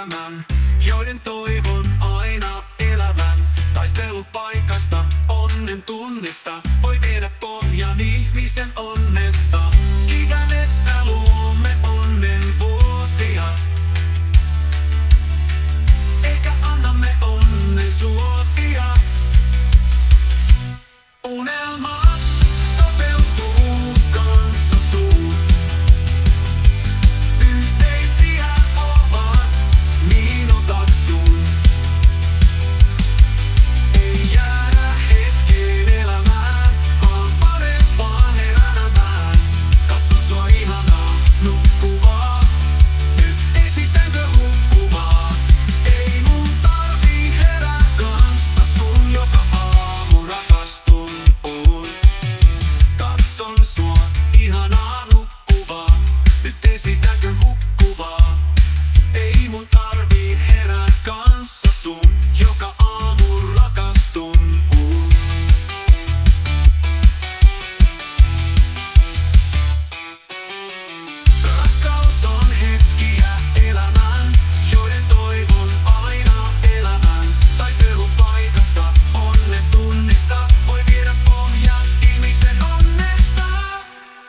elämän, joiden toivon aina elävän. Taistelupaikasta, onnen tunnista, voi viedä pohjan ihmisen onnesta. Kiitän, että luomme onnen vuosia, eikä annamme onnen suosia. Unelmat toteutuu kanssa sun. Yhteisiä ovat minuutat sun. Ei jäädä hetkeen elämään, vaan parempaan elämään. Katson sua ihanaa nukkuvaa, nyt esitänkö hukkuvaa. Ei mun tarvii herää kanssa sun, joka aamu rakastun oon. Katson sua ihanaa nukkuvaa, nyt esitänkö hukkuvaa. Ei mun tarvii herää kanssa sun, joka aamu rakastun oon. Rakkaus on hetkiä elämään, joiden toivon aina elävän. Taistelupaikasta, onnen tunnista, voi viedä pohjan ihmisen onnesta.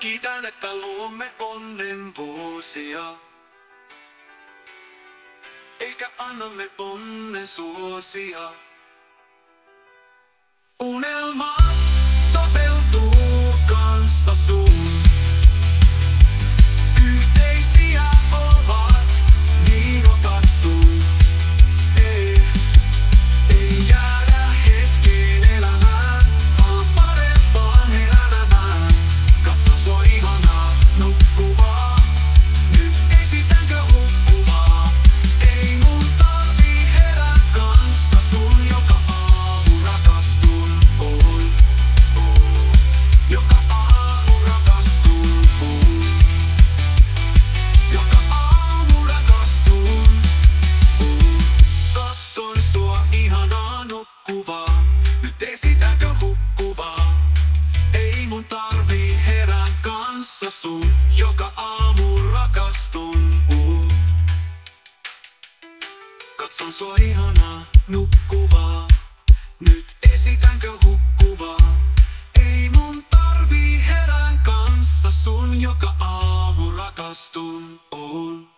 Kiitän, että luomme onnen vuosia, eikä annamme onnen suosia. Unelmat toteutuu kanssa sun. Yhteisiä ovat minuutat sun. Ei jäädä hetkeen elämään, vaan parempaan elämään. Katson sua ihanaa nukkuvaa, nyt esitänkö hukkuvaa. Ei mun tarvii herää kanssa sun, joka aamu rakastun oon. Joka aamu rakastun oon. Joka aamu rakastun oon. Katson sua ihanaa nukkuvaa, nyt esitänkö hukkuvaa. Ei mun tarvii herää kanssa sun, joka aamu rakastun oon. Katson sua ihanaa nukkuvaa, nyt esitänkö hukkuvaa. Ei mun tarvii herää kanssa sun, joka aamu rakastun oon.